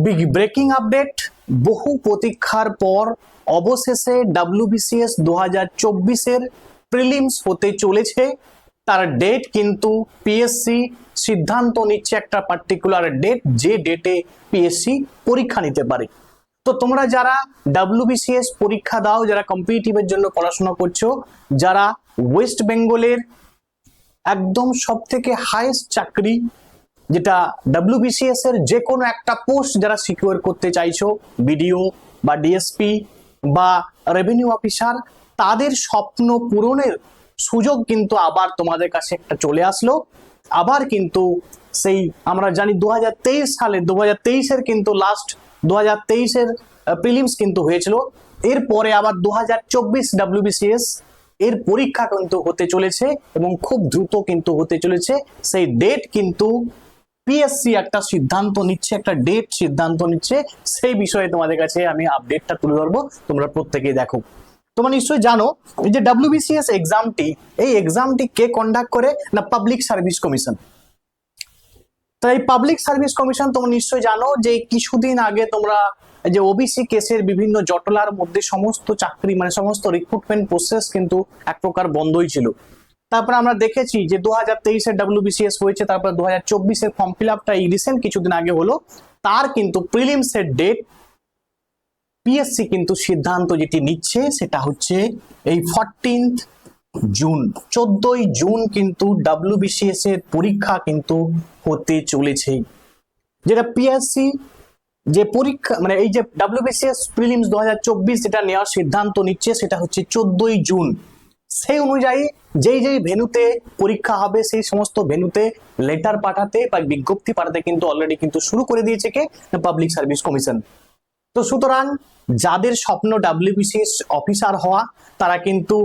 Big breaking update, বহু প্রতীক্ষার পর অবশেষে WBCS 2024 প্রিলিমস হতে চলেছে। তার ডেট কিন্তু পিএসসি সিদ্ধান্ত নিচ্ছে, একটা পার্টিকুলার ডেট, যে ডেটে পিএসসি পরীক্ষা নিতে পারে। তো তোমরা যারা WBCS পরীক্ষা দাও, যারা কম্পিটিটিভের জন্য পড়াশোনা করছো, যারা ওয়েস্ট বেঙ্গলের একদম সব থেকে হাইয়েস্ট চাকরি যেটা WBCS এর যে কোনো একটা পোস্ট যারা সিকিউর করতে চাইছো, বিডিও বা ডিএসপি বা রেভিনিউ অফিসার, তাদের স্বপ্ন পূরণের সুযোগ কিন্তু আবার তোমাদের কাছে একটা চলে আসলো। আবার কিন্তু সেই আমরা জানি 2023 সালে 2023-এর কিন্তু লাস্ট 2023-এর প্রিলিমস কিন্তু হয়েছিল, এরপরে আবার 2024 WBCS এর পরীক্ষা কিন্তু হতে চলেছে এবং খুব দ্রুত কিন্তু হতে চলেছে। সেই ডেট কিন্তু পিএসসি একটা সিদ্ধান্ত নিচ্ছে, একটা ডেট সিদ্ধান্ত নিচ্ছে, সেই বিষয়ে তোমাদের কাছে আমি আপডেটটা তুলে ধরবো, তোমরা প্রত্যেকেই দেখো। তোমরা নিশ্চয়ই জানো এই যে WBCS এক্সামটি, এই এক্সামটি কে কন্ডাক্ট করে না, পাবলিক সার্ভিস কমিশন। তো এই পাবলিক সার্ভিস কমিশন তোমরা নিশ্চয়ই জানো যে কিছুদিন আগে তোমরা যে ওবিসি কেসের বিভিন্ন জটলার মধ্যে সমস্ত চাকরি মানে সমস্ত রিক্রুটমেন্ট প্রসেস কিন্তু এক প্রকার বন্ধই ছিল। তারপরে আমরা দেখেছি যে 2023-এর WBCS হয়েছে, তারপর 2024-এর ফর্ম ফিল আপটা এই রিসেন্ট কিছুদিন আগে হলো। তার কিন্তু প্রিলিমসের ডেট পিএসসি কিন্তু সিদ্ধান্ত যেটি নিচ্ছে সেটা হচ্ছে এই 14th জুন, 14ই জুন কিন্তু WBCS এর পরীক্ষা কিন্তু হতে চলেছে। যেটা পিএসসি যে পরীক্ষা মানে এই যে WBCS প্রিলিমস 2024 যেটা নেওয়ার সিদ্ধান্ত নিচ্ছে সেটা হচ্ছে 14ই জুন। সেই অনুযায়ী যেই যেই ভেন্যুতে পরীক্ষা হবে সেই সমস্ত ভেন্যুতে লেটার পাঠাতে বা বিজ্ঞপ্তি পাঠাতে কিন্তু অলরেডি কিন্তু শুরু করে দিয়েছে কে, পাবলিক সার্ভিস কমিশন। তো সুতরাং যাদের স্বপ্ন WBCS অফিসার হওয়া, তারা কিন্তু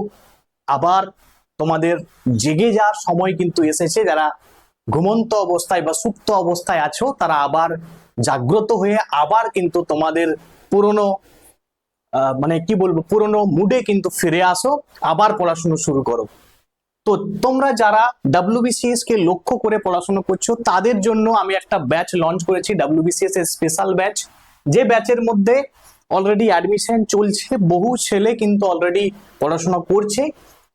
আবার তোমাদের জেগে যাওয়ার সময় কিন্তু এসেছে। যারা ঘুমন্ত অবস্থায় বা সুপ্ত অবস্থায় আছো, তারা আবার জাগ্রত হয়ে আবার কিন্তু তোমাদের পুরনো মানে কি বলবো পুরনো মুডে কিন্তু ফিরে আসো, আবার পড়াশোনা শুরু করো। তো তোমরা যারা WBCS কে লক্ষ্য করে পড়াশোনা করছো, তাদের জন্য আমি একটা ব্যাচ লঞ্চ করেছি, WBCS এর স্পেশাল ব্যাচ। যে ব্যাচের মধ্যে অলরেডি অ্যাডমিশন চলছে, বহু ছেলে কিন্তু অলরেডি পড়াশোনা করছে।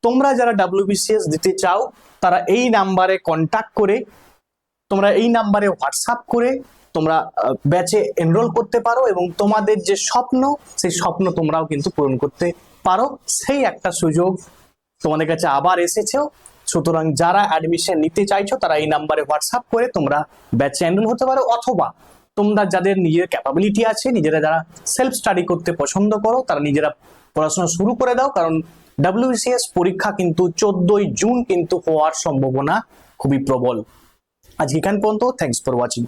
তোমরা যারা WBCS দিতে চাও, তারা এই নাম্বারে কন্ট্যাক্ট করে, তোমরা এই নাম্বারে হোয়াটসঅ্যাপ করে তোমরা ব্যাচে এনরোল করতে পারো এবং তোমাদের যে স্বপ্ন, সেই স্বপ্ন তোমরাও কিন্তু পূরণ করতে পারো। সেই একটা সুযোগ তোমাদের কাছে আবার এসেছে। সুতরাং যারা অ্যাডমিশন নিতে চাইছো, তারা এই নাম্বারে হোয়াটসঅ্যাপ করে তোমরা ব্যাচে এনরোল হতে পারো, অথবা তোমরা যাদের নিজের ক্যাপাবিলিটি আছে, নিজেরা যারা সেলফ স্টাডি করতে পছন্দ করো, তারা নিজেরা পড়াশোনা শুরু করে দাও। কারণ WBCS পরীক্ষা কিন্তু 14ই জুন কিন্তু হওয়ার সম্ভাবনা খুবই প্রবল। আজকে এখান পর্যন্ত, থ্যাঙ্কস ফর ওয়াচিং।